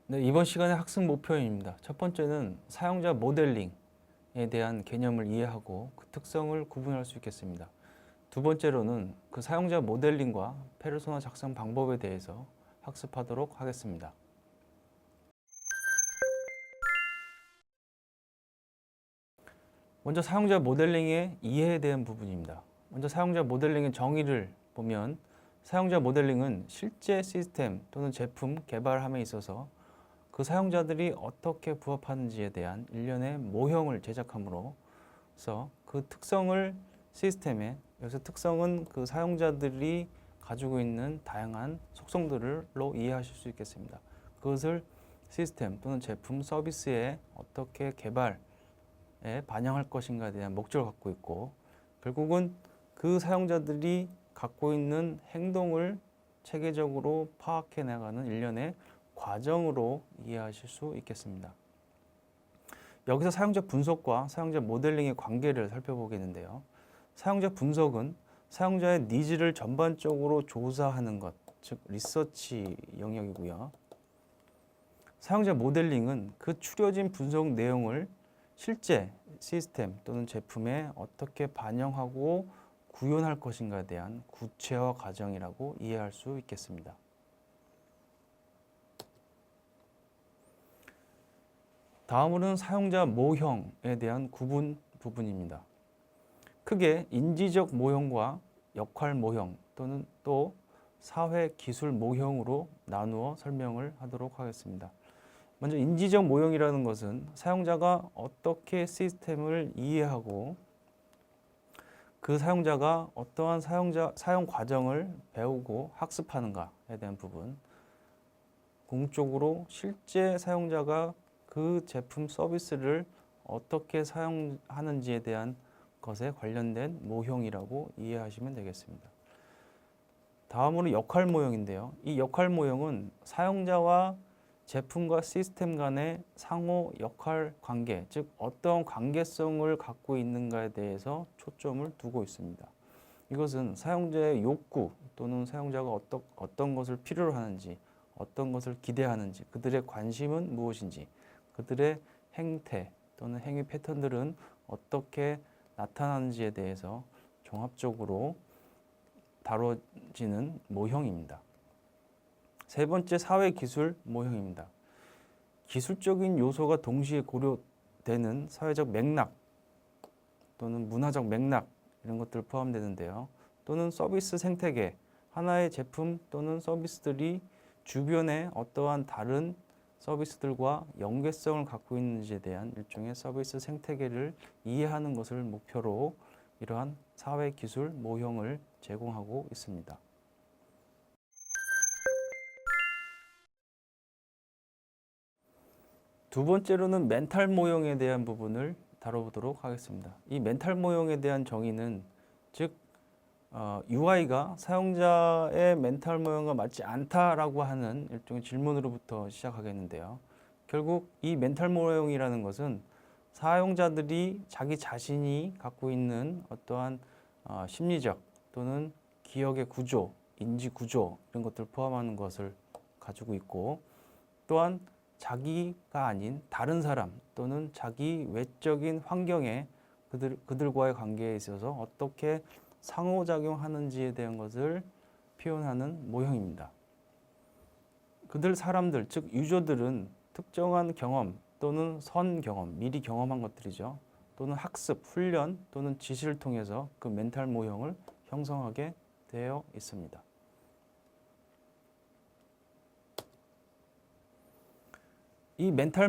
네, 이번 시간의 학습 목표입니다. 첫 번째는 사용자 모델링에 대한 개념을 이해하고 그 특성을 구분할 수 있겠습니다. 두 번째로는 그 사용자 모델링과 페르소나 작성 방법에 대해서 학습하도록 하겠습니다. 먼저 사용자 모델링의 이해에 대한 부분입니다. 먼저 사용자 모델링의 정의를 보면 사용자 모델링은 실제 시스템 또는 제품 개발함에 있어서 그 사용자들이 어떻게 부합하는지에 대한 일련의 모형을 제작함으로써 그 특성을 시스템에, 여기서 특성은 그 사용자들이 가지고 있는 다양한 속성들로 이해하실 수 있겠습니다. 그것을 시스템 또는 제품, 서비스에 어떻게 개발에 반영할 것인가에 대한 목적을 갖고 있고, 결국은 그 사용자들이 갖고 있는 행동을 체계적으로 파악해 나가는 일련의 과정으로 이해하실 수 있겠습니다. 여기서 사용자 분석과 사용자 모델링의 관계를 살펴보겠는데요. 사용자 분석은 사용자의 니즈를 전반적으로 조사하는 것, 즉 리서치 영역이고요. 사용자 모델링은 그 추려진 분석 내용을 실제 시스템 또는 제품에 어떻게 반영하고 구현할 것인가에 대한 구체화 과정이라고 이해할 수 있겠습니다. 다음으로는 사용자 모형에 대한 구분 부분입니다. 크게 인지적 모형과 역할 모형 또는 또 사회 기술 모형으로 나누어 설명을 하도록 하겠습니다. 먼저 인지적 모형이라는 것은 사용자가 어떻게 시스템을 이해하고 그 사용자가 어떠한 사용 과정을 배우고 학습하는가에 대한 부분, 궁극적으로 실제 사용자가 그 제품 서비스를 어떻게 사용하는지에 대한 것에 관련된 모형이라고 이해하시면 되겠습니다. 다음으로 역할 모형인데요. 이 역할 모형은 사용자와 제품과 시스템 간의 상호 역할 관계, 즉 어떤 관계성을 갖고 있는가에 대해서 초점을 두고 있습니다. 이것은 사용자의 욕구 또는 사용자가 어떤 것을 필요로 하는지, 어떤 것을 기대하는지, 그들의 관심은 무엇인지, 그들의 행태 또는 행위 패턴들은 어떻게 나타나는지에 대해서 종합적으로 다뤄지는 모형입니다. 세 번째, 사회기술 모형입니다. 기술적인 요소가 동시에 고려되는 사회적 맥락 또는 문화적 맥락, 이런 것들 포함되는데요. 또는 서비스 생태계, 하나의 제품 또는 서비스들이 주변에 어떠한 다른 서비스들과 연계성을 갖고 있는지에 대한 일종의 서비스 생태계를 이해하는 것을 목표로 이러한 사회기술 모형을 제공하고 있습니다. 두 번째로는 멘탈 모형에 대한 부분을 다뤄보도록 하겠습니다. 이 멘탈 모형에 대한 정의는 즉 UI가 사용자의 멘탈 모형과 맞지 않다라고 하는 일종의 질문으로부터 시작하겠는데요. 결국 이 멘탈 모형이라는 것은 사용자들이 자기 자신이 갖고 있는 어떠한 심리적 또는 기억의 구조, 인지 구조 이런 것들을 포함하는 것을 가지고 있고, 또한 자기가 아닌 다른 사람 또는 자기 외적인 환경에 그들과의 관계에 있어서 어떻게 상호작용하는지에 대한 것을 표현하는 모형입니다. 사람들, 즉 유저들은 특정한 경험 또는 선 경험, 미리 경험한 것들이죠. 또는 학습, 훈련 또는 지시를 통해서 그 멘탈 모형을 형성하게 되어 있습니다. 이 멘탈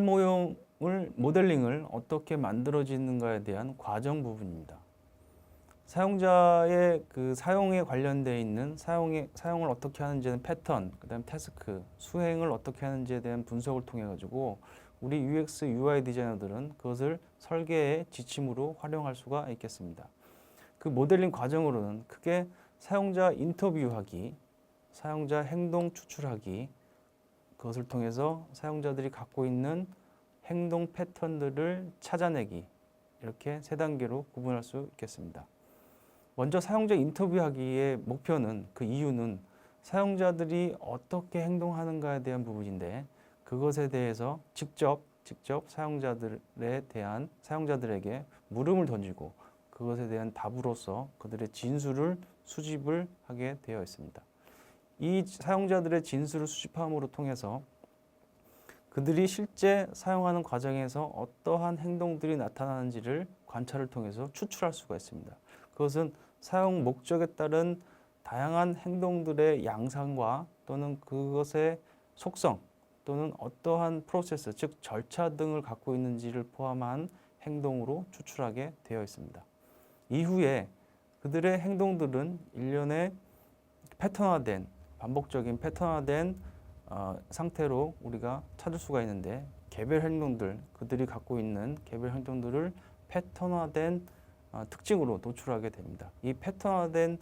모델링을 어떻게 만들어지는가에 대한 과정 부분입니다. 사용자의 그 사용에 관련되어 있는 사용을 어떻게 하는지는 패턴, 그다음 태스크, 수행을 어떻게 하는지에 대한 분석을 통해 가지고 우리 UX, UI 디자이너들은 그것을 설계의 지침으로 활용할 수가 있겠습니다. 그 모델링 과정으로는 크게 사용자 인터뷰하기, 사용자 행동 추출하기, 그것을 통해서 사용자들이 갖고 있는 행동 패턴들을 찾아내기, 이렇게 세 단계로 구분할 수 있겠습니다. 먼저 사용자 인터뷰하기의 목표는, 그 이유는 사용자들이 어떻게 행동하는가에 대한 부분인데, 그것에 대해서 직접 사용자들에게 물음을 던지고 그것에 대한 답으로서 그들의 진술을 수집을 하게 되어 있습니다. 이 사용자들의 진술을 수집함으로 통해서 그들이 실제 사용하는 과정에서 어떠한 행동들이 나타나는지를 관찰을 통해서 추출할 수가 있습니다. 그것은 사용 목적에 따른 다양한 행동들의 양상과 또는 그것의 속성 또는 어떠한 프로세스, 즉 절차 등을 갖고 있는지를 포함한 행동으로 추출하게 되어 있습니다. 이후에 그들의 행동들은 일련의 패턴화된, 반복적인 패턴화된 상태로 우리가 찾을 수가 있는데, 개별 행동들, 그들이 갖고 있는 개별 행동들을 패턴화된 특징으로 노출하게 됩니다. 이 패턴화된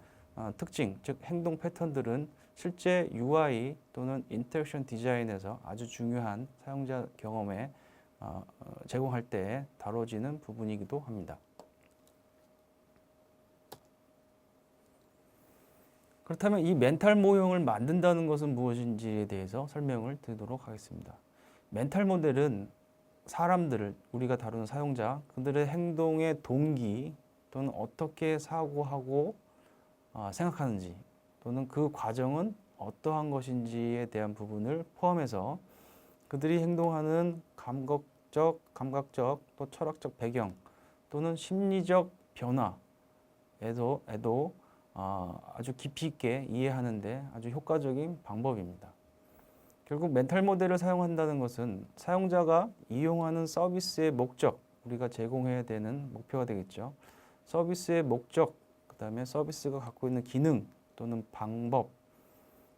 특징, 즉 행동 패턴들은 실제 UI 또는 인터랙션 디자인에서 아주 중요한 사용자 경험에 제공할 때 다뤄지는 부분이기도 합니다. 그렇다면 이 멘탈 모형을 만든다는 것은 무엇인지에 대해서 설명을 드리도록 하겠습니다. 멘탈 모델은 사람들을, 우리가 다루는 사용자, 그들의 행동의 동기 또는 어떻게 사고하고 생각하는지 또는 그 과정은 어떠한 것인지에 대한 부분을 포함해서 그들이 행동하는 감각적 또 철학적 배경 또는 심리적 변화에도 아주 깊이 있게 이해하는데 아주 효과적인 방법입니다. 결국 멘탈 모델을 사용한다는 것은 사용자가 이용하는 서비스의 목적, 우리가 제공해야 되는 목표가 되겠죠. 서비스의 목적, 그 다음에 서비스가 갖고 있는 기능 또는 방법,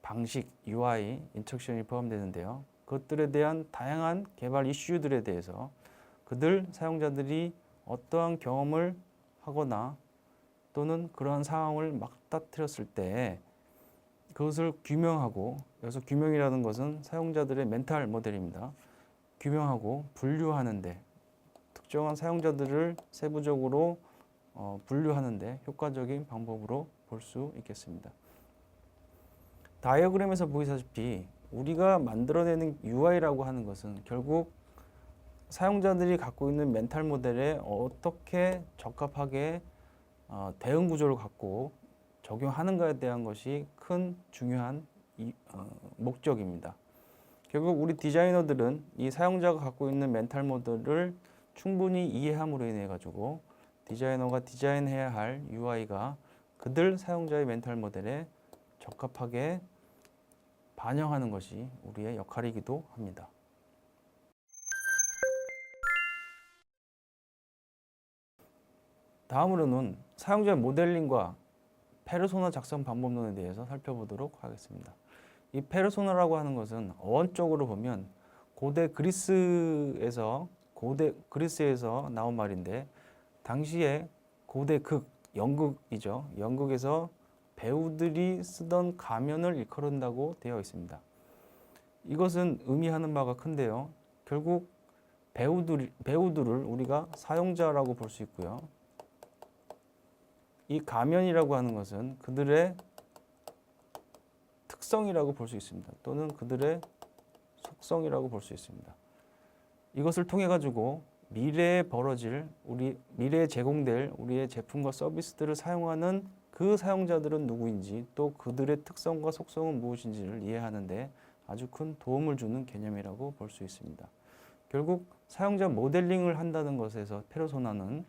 방식, UI, 인터랙션이 포함되는데요. 그것들에 대한 다양한 개발 이슈들에 대해서 사용자들이 어떠한 경험을 하거나 또는 그러한 상황을 맞닥뜨렸을 때 그것을 규명하고, 여기서 규명이라는 것은 사용자들의 멘탈 모델입니다. 규명하고 분류하는데, 특정한 사용자들을 세부적으로 분류하는데 효과적인 방법으로 볼 수 있겠습니다. 다이어그램에서 보이시다시피 우리가 만들어내는 UI라고 하는 것은 결국 사용자들이 갖고 있는 멘탈 모델에 어떻게 적합하게 대응 구조를 갖고 적용하는가에 대한 것이 큰 중요한 목적입니다. 결국 우리 디자이너들은 이 사용자가 갖고 있는 멘탈 모델을 충분히 이해함으로 인해 가지고 디자이너가 디자인해야 할 UI가 그들 사용자의 멘탈 모델에 적합하게 반영하는 것이 우리의 역할이기도 합니다. 다음으로는 사용자 모델링과 페르소나 작성 방법론에 대해서 살펴보도록 하겠습니다. 이 페르소나라고 하는 것은 어원적으로 보면 고대 그리스에서 나온 말인데, 당시에 고대 연극이죠. 연극에서 배우들이 쓰던 가면을 일컬은다고 되어 있습니다. 이것은 의미하는 바가 큰데요. 결국 배우들을 우리가 사용자라고 볼 수 있고요. 이 가면이라고 하는 것은 그들의 특성이라고 볼 수 있습니다. 또는 그들의 속성이라고 볼 수 있습니다. 이것을 통해 가지고 미래에 제공될 우리의 제품과 서비스들을 사용하는 그 사용자들은 누구인지, 또 그들의 특성과 속성은 무엇인지를 이해하는데 아주 큰 도움을 주는 개념이라고 볼 수 있습니다. 결국 사용자 모델링을 한다는 것에서 페르소나는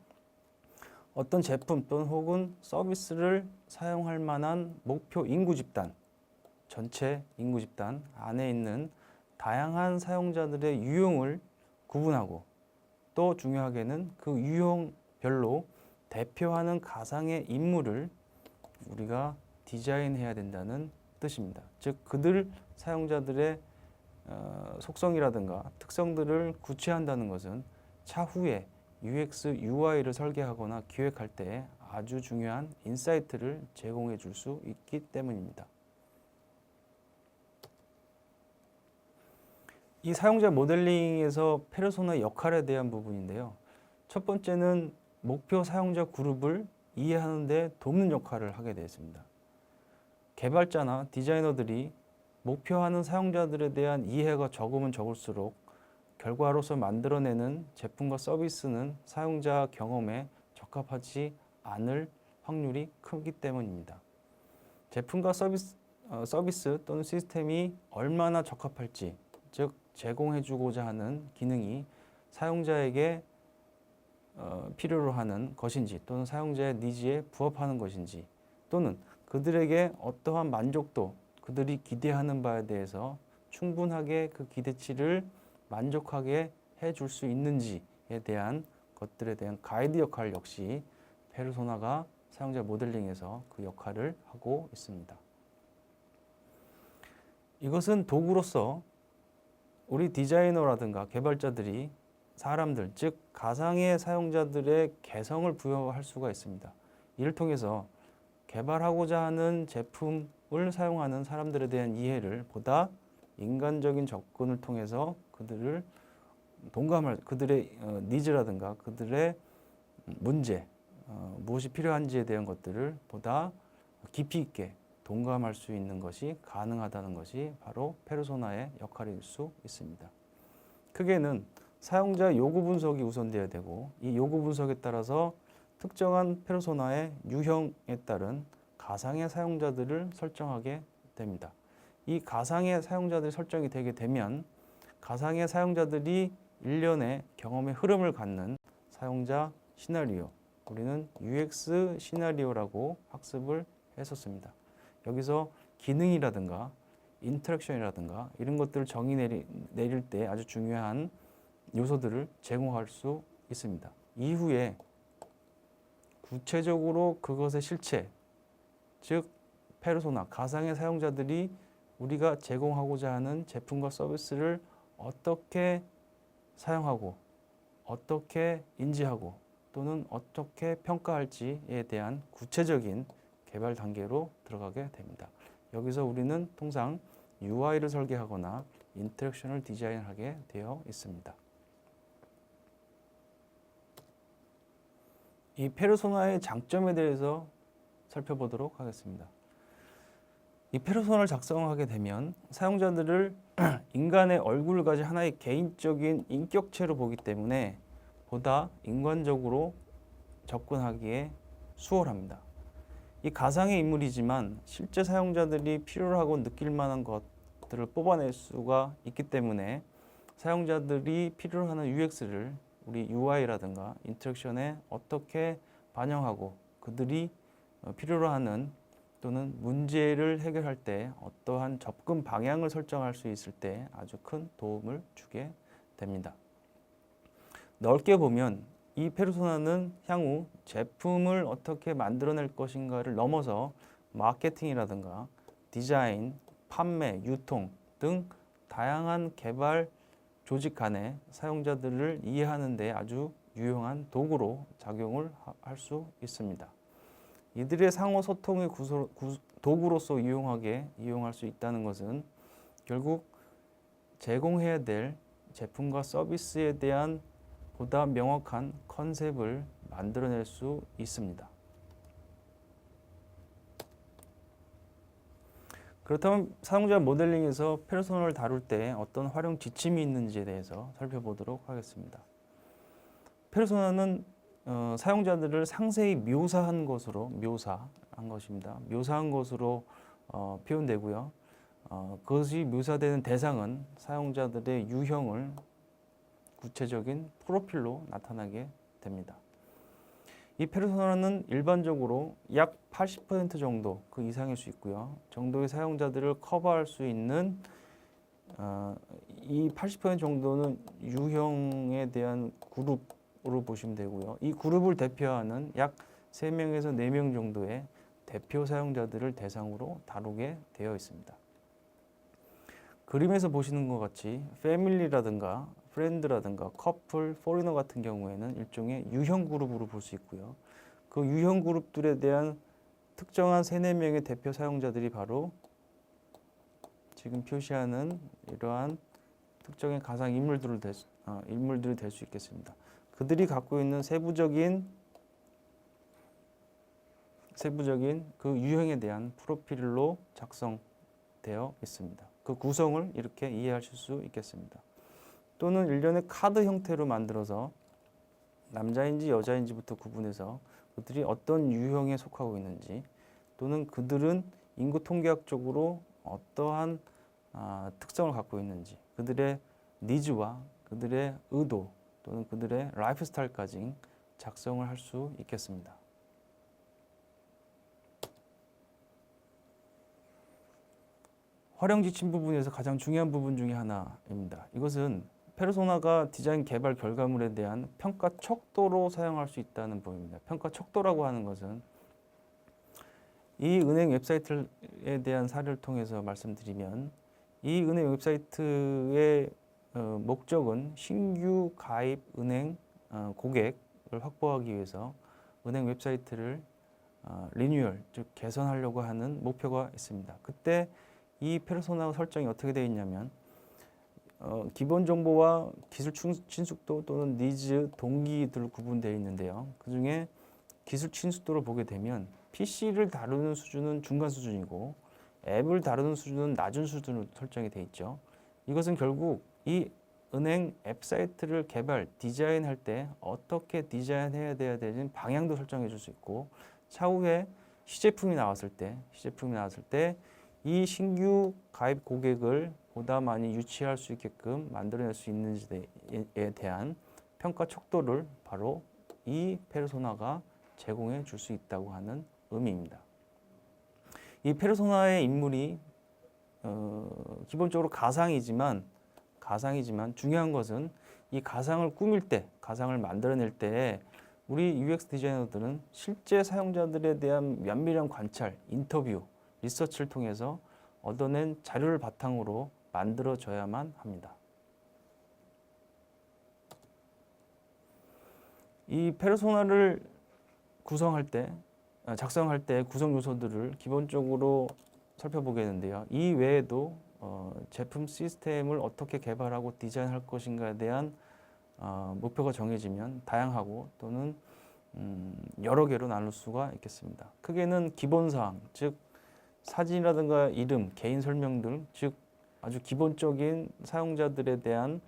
어떤 제품 또는 혹은 서비스를 사용할 만한 목표 인구 집단, 전체 인구 집단 안에 있는 다양한 사용자들의 유형을 구분하고, 또 중요하게는 그 유형별로 대표하는 가상의 인물을 우리가 디자인해야 된다는 뜻입니다. 즉 그들 사용자들의 속성이라든가 특성들을 구체한다는 것은 차후에 UX, UI를 설계하거나 기획할 때 아주 중요한 인사이트를 제공해 줄 수 있기 때문입니다. 이 사용자 모델링에서 페르소나의 역할에 대한 부분인데요. 첫 번째는 목표 사용자 그룹을 이해하는 데 돕는 역할을 하게 되었습니다. 개발자나 디자이너들이 목표하는 사용자들에 대한 이해가 적으면 적을수록 결과로서 만들어내는 제품과 서비스는 사용자 경험에 적합하지 않을 확률이 크기 때문입니다. 제품과 서비스 또는 시스템이 얼마나 적합할지, 즉 제공해주고자 하는 기능이 사용자에게 필요로 하는 것인지 또는 사용자의 니즈에 부합하는 것인지 또는 그들에게 어떠한 만족도, 그들이 기대하는 바에 대해서 충분하게 그 기대치를 만족하게 해줄 수 있는지에 대한 것들에 대한 가이드 역할 역시 페르소나가 사용자 모델링에서 그 역할을 하고 있습니다. 이것은 도구로서 우리 디자이너라든가 개발자들이 사람들, 즉 가상의 사용자들의 개성을 부여할 수가 있습니다. 이를 통해서 개발하고자 하는 제품을 사용하는 사람들에 대한 이해를 보다 인간적인 접근을 통해서 그들을 그들의 니즈라든가 그들의 문제, 무엇이 필요한지에 대한 것들을 보다 깊이 있게 동감할 수 있는 것이 가능하다는 것이 바로 페르소나의 역할일 수 있습니다. 크게는 사용자 요구 분석이 우선되어야 되고 이 요구 분석에 따라서 특정한 페르소나의 유형에 따른 가상의 사용자들을 설정하게 됩니다. 이 가상의 사용자들이 설정이 되게 되면 가상의 사용자들이 일련의 경험의 흐름을 갖는 사용자 시나리오, 우리는 UX 시나리오라고 학습을 했었습니다. 여기서 기능이라든가 인터랙션이라든가 이런 것들을 정의 내릴 때 아주 중요한 요소들을 제공할 수 있습니다. 이후에 구체적으로 그것의 실체, 즉 페르소나, 가상의 사용자들이 우리가 제공하고자 하는 제품과 서비스를 어떻게 사용하고 어떻게 인지하고 또는 어떻게 평가할지에 대한 구체적인 개발 단계로 들어가게 됩니다. 여기서 우리는 통상 UI를 설계하거나 인터랙션을 디자인하게 되어 있습니다. 이 페르소나의 장점에 대해서 살펴보도록 하겠습니다. 이 페르소나를 작성하게 되면 사용자들을 인간의 얼굴까지 하나의 개인적인 인격체로 보기 때문에 보다 인간적으로 접근하기에 수월합니다. 이 가상의 인물이지만 실제 사용자들이 필요로 하고 느낄 만한 것들을 뽑아낼 수가 있기 때문에 사용자들이 필요로 하는 UX를 우리 UI라든가 인터랙션에 어떻게 반영하고 그들이 필요로 하는 또는 문제를 해결할 때 어떠한 접근 방향을 설정할 수 있을 때 아주 큰 도움을 주게 됩니다. 넓게 보면 이 페르소나는 향후 제품을 어떻게 만들어낼 것인가를 넘어서 마케팅이라든가 디자인, 판매, 유통 등 다양한 개발 조직 간의 사용자들을 이해하는 데 아주 유용한 도구로 작용을 할 수 있습니다. 이들의 상호 소통의 도구로서 이용할 수 있다는 것은 결국 제공해야 될 제품과 서비스에 대한 보다 명확한 컨셉을 만들어낼 수 있습니다. 그렇다면 사용자 모델링에서 페르소나를 다룰 때 어떤 활용 지침이 있는지에 대해서 살펴보도록 하겠습니다. 페르소나는 사용자들을 상세히 묘사한 것입니다. 묘사한 것으로 표현되고요. 그것이 묘사되는 대상은 사용자들의 유형을 구체적인 프로필로 나타나게 됩니다. 이 페르소나는 일반적으로 약 80% 정도 그 이상일 수 있고요. 정도의 사용자들을 커버할 수 있는 이 80% 정도는 유형에 대한 그룹으로 보시면 되고요. 이 그룹을 대표하는 약 3명에서 4명 정도의 대표 사용자들을 대상으로 다루게 되어 있습니다. 그림에서 보시는 것 같이 패밀리라든가 프렌드라든가 커플, 포리너 같은 경우에는 일종의 유형 그룹으로 볼 수 있고요. 그 유형 그룹들에 대한 특정한 3, 4명의 대표 사용자들이 바로 지금 표시하는 이러한 특정의 가상 인물들이 될 수 있겠습니다. 그들이 갖고 있는 세부적인 그 유형에 대한 프로필로 작성되어 있습니다. 그 구성을 이렇게 이해하실 수 있겠습니다. 또는 일련의 카드 형태로 만들어서 남자인지 여자인지부터 구분해서 그들이 어떤 유형에 속하고 있는지, 또는 그들은 인구 통계학적으로 어떠한 특성을 갖고 있는지, 그들의 니즈와 그들의 의도 또는 그들의 라이프 스타일까지 작성을 할 수 있겠습니다. 활용 지침 부분에서 가장 중요한 부분 중에 하나입니다. 이것은 페르소나가 디자인 개발 결과물에 대한 평가 척도로 사용할 수 있다는 부분입니다. 평가 척도라고 하는 것은 이 은행 웹사이트에 대한 사례를 통해서 말씀드리면, 이 은행 웹사이트의 목적은 신규 가입 은행 고객을 확보하기 위해서 은행 웹사이트를 리뉴얼, 즉 개선하려고 하는 목표가 있습니다. 그때 이 페르소나 설정이 어떻게 되어 있냐면, 기본 정보와 기술 친숙도 또는 니즈, 동기들로 구분되어 있는데요. 그 중에 기술 친숙도를 보게 되면 PC를 다루는 수준은 중간 수준이고 앱을 다루는 수준은 낮은 수준으로 설정이 되어 있죠. 이것은 결국 이 은행 앱 사이트를 디자인할 때 어떻게 디자인해야 되는 방향도 설정해 줄 수 있고, 차후에 시제품이 나왔을 때 이 신규 가입 고객을 보다 많이 유치할 수 있게끔 만들어낼 수 있는지에 대한 평가 척도를 바로 이 페르소나가 제공해 줄 수 있다고 하는 의미입니다. 이 페르소나의 인물이 기본적으로 가상이지만 중요한 것은 이 가상을 꾸밀 때, 가상을 만들어낼 때 우리 UX 디자이너들은 실제 사용자들에 대한 면밀한 관찰, 인터뷰, 리서치를 통해서 얻어낸 자료를 바탕으로 만들어져야만 합니다. 이 페르소나를 작성할 때 구성 요소들을 기본적으로 살펴보겠는데요. 이 외에도 제품 시스템을 어떻게 개발하고 디자인할 것인가에 대한 목표가 정해지면 다양하고 또는 여러 개로 나눌 수가 있겠습니다. 크게는 기본사항, 즉 사진이라든가 이름, 개인 설명 등, 즉 아주 기본적인 사용자들에 대한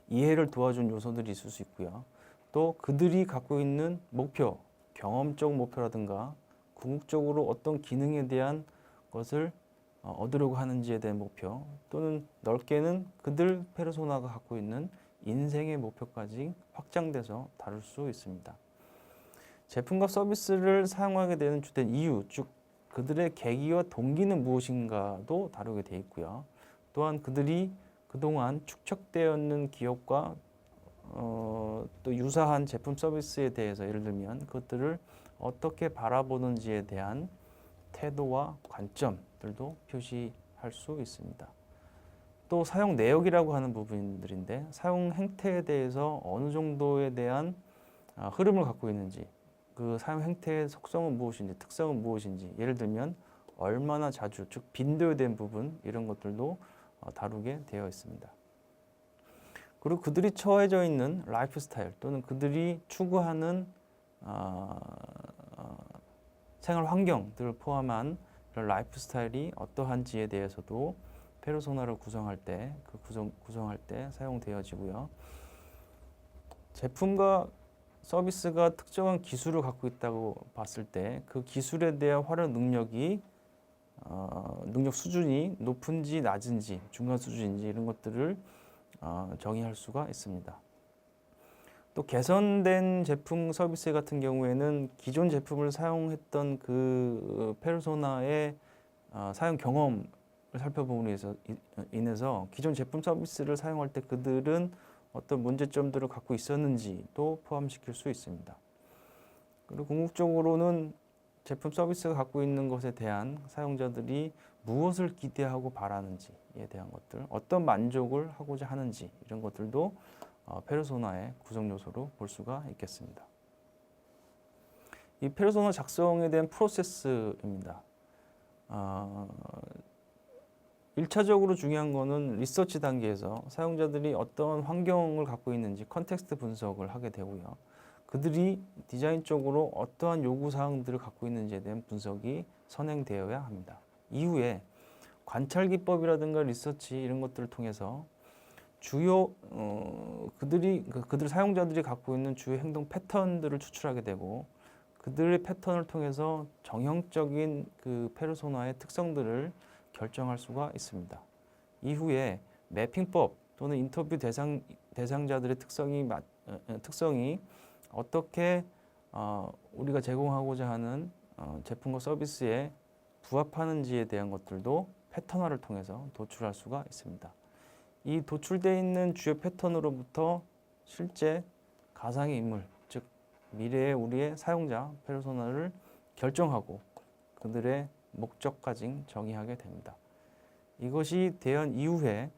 이해를 도와준 요소들이 있을 수 있고요. 또 그들이 갖고 있는 목표, 경험적 목표라든가 궁극적으로 어떤 기능에 대한 것을 얻으려고 하는지에 대한 목표, 또는 넓게는 그들 페르소나가 갖고 있는 인생의 목표까지 확장돼서 다룰 수 있습니다. 제품과 서비스를 사용하게 되는 주된 이유, 즉 그들의 계기와 동기는 무엇인가도 다루게 되어 있고요. 또한 그들이 그동안 축적되어 있는 기업과 또 유사한 제품 서비스에 대해서, 예를 들면 그것들을 어떻게 바라보는지에 대한 태도와 관점들도 표시할 수 있습니다. 또 사용 내역이라고 하는 부분들인데, 사용 행태에 대해서 어느 정도에 대한 흐름을 갖고 있는지, 그 사용 행태의 속성은 무엇인지, 특성은 무엇인지, 예를 들면 얼마나 자주, 즉 빈도에 대한 부분, 이런 것들도 다루게 되어 있습니다. 그리고 그들이 처해져 있는 라이프 스타일 또는 그들이 추구하는 생활 환경들을 포함한 이런 라이프 스타일이 어떠한지에 대해서도 페르소나를 구성할 때 사용되어지고요. 제품과 서비스가 특정한 기술을 갖고 있다고 봤을 때 그 기술에 대한 활용 능력 수준이 높은지 낮은지, 중간 수준인지, 이런 것들을 정의할 수가 있습니다. 또 개선된 제품 서비스 같은 경우에는 기존 제품을 사용했던 그 페르소나의 사용 경험을 살펴봄으로 인해서 기존 제품 서비스를 사용할 때 그들은 어떤 문제점들을 갖고 있었는지도 포함시킬 수 있습니다. 그리고 궁극적으로는 제품 서비스가 갖고 있는 것에 대한 사용자들이 무엇을 기대하고 바라는지에 대한 것들, 어떤 만족을 하고자 하는지, 이런 것들도 페르소나의 구성 요소로 볼 수가 있겠습니다. 이 페르소나 작성에 대한 프로세스입니다. 1차적으로 중요한 거는 리서치 단계에서 사용자들이 어떤 환경을 갖고 있는지 컨텍스트 분석을 하게 되고요. 그들이 디자인 쪽으로 어떠한 요구사항들을 갖고 있는지에 대한 분석이 선행되어야 합니다. 이후에 관찰 기법이라든가 리서치 이런 것들을 통해서 주요 그들 사용자들이 갖고 있는 주요 행동 패턴들을 추출하게 되고 그들의 패턴을 통해서 정형적인 그 페르소나의 특성들을 결정할 수가 있습니다. 이후에 매핑법 또는 인터뷰 대상자들의 특성이 어떻게 우리가 제공하고자 하는 제품과 서비스에 부합하는지에 대한 것들도 패턴화를 통해서 도출할 수가 있습니다. 이 도출되어 있는 주요 패턴으로부터 실제 가상의 인물, 즉 미래의 우리의 사용자 페르소나를 결정하고 그들의 목적까지 정의하게 됩니다. 이것이 대한 이후에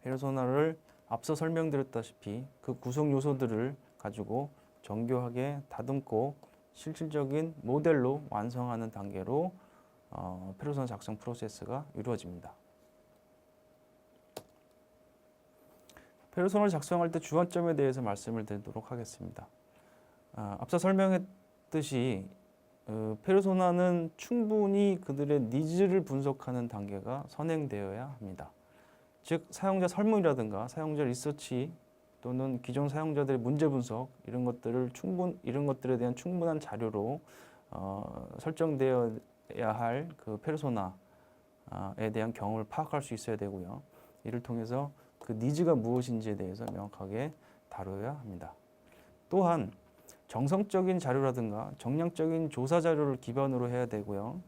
페르소나를 앞서 설명드렸다시피 그 구성 요소들을 가지고 정교하게 다듬고 실질적인 모델로 완성하는 단계로 페르소나 작성 프로세스가 이루어집니다. 페르소나를 작성할 때 주안점에 대해서 말씀을 드리도록 하겠습니다. 앞서 설명했듯이 페르소나는 충분히 그들의 니즈를 분석하는 단계가 선행되어야 합니다. 즉 사용자 설문이라든가 사용자 리서치 또는 기존 사용자들의 문제 분석 이런 것들에 대한 충분한 자료로 설정되어야 할 그 페르소나에 대한 경험을 파악할 수 있어야 되고요. 이를 통해서 그 니즈가 무엇인지에 대해서 명확하게 다뤄야 합니다. 또한 정성적인 자료라든가 정량적인 조사 자료를 기반으로 해야 되고요.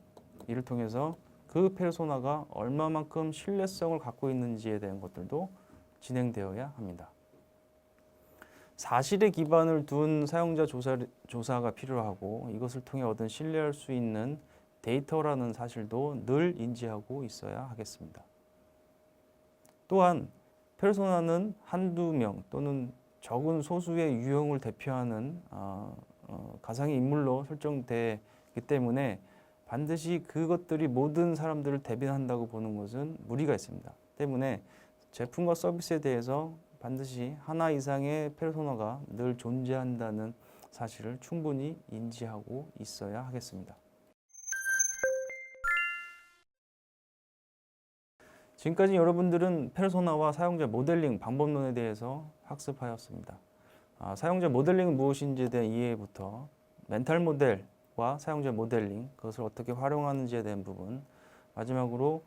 이를 통해서 그 페르소나가 얼마만큼 신뢰성을 갖고 있는지에 대한 것들도 진행되어야 합니다. 사실에 기반을 둔 사용자 조사가 필요하고 이것을 통해 얻은 신뢰할 수 있는 데이터라는 사실도 늘 인지하고 있어야 하겠습니다. 또한 페르소나는 한두 명 또는 적은 소수의 유형을 대표하는 가상의 인물로 설정되기 때문에 반드시 그것들이 모든 사람들을 대변한다고 보는 것은 무리가 있습니다. 때문에 제품과 서비스에 대해서 반드시 하나 이상의 페르소나가 늘 존재한다는 사실을 충분히 인지하고 있어야 하겠습니다. 지금까지 여러분들은 페르소나와 사용자 모델링 방법론에 대해서 학습하였습니다. 사용자 모델링은 무엇인지에 대한 이해부터 멘탈 모델과 사용자 모델링, 그것을 어떻게 활용하는지에 대한 부분, 마지막으로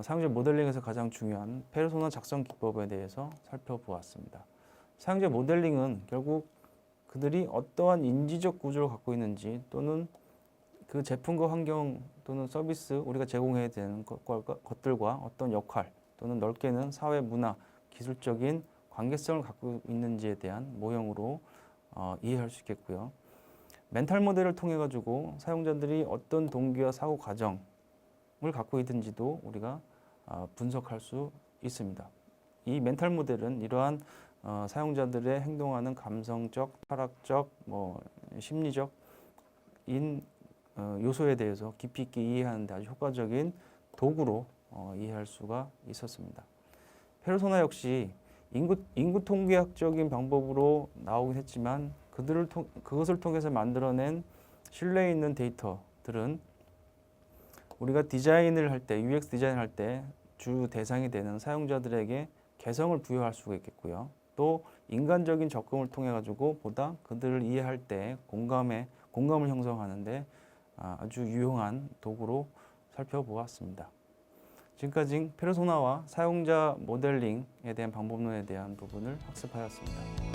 사용자 모델링에서 가장 중요한 페르소나 작성 기법에 대해서 살펴보았습니다. 사용자 모델링은 결국 그들이 어떠한 인지적 구조를 갖고 있는지 또는 그 제품과 환경 또는 서비스 우리가 제공해야 되는 것들과 어떤 역할 또는 넓게는 사회 문화, 기술적인 관계성을 갖고 있는지에 대한 모형으로 이해할 수 있겠고요. 멘탈 모델을 통해 가지고 사용자들이 어떤 동기와 사고 과정을 갖고 있는지도 우리가 분석할 수 있습니다. 이 멘탈 모델은 이러한 사용자들의 행동하는 감성적, 철학적, 심리적인 요소에 대해서 깊이 있게 이해하는 데 아주 효과적인 도구로 이해할 수가 있었습니다. 페르소나 역시 인구 통계학적인 방법으로 나오긴 했지만 그것을 통해서 만들어낸 신뢰 있는 데이터들은 우리가 디자인을 할 때, UX 디자인을 할 때 주 대상이 되는 사용자들에게 개성을 부여할 수가 있겠고요. 또 인간적인 접근을 통해 가지고 보다 그들을 이해할 때 공감을 형성하는데 아주 유용한 도구로 살펴보았습니다. 지금까지 페르소나와 사용자 모델링에 대한 방법론에 대한 부분을 학습하였습니다.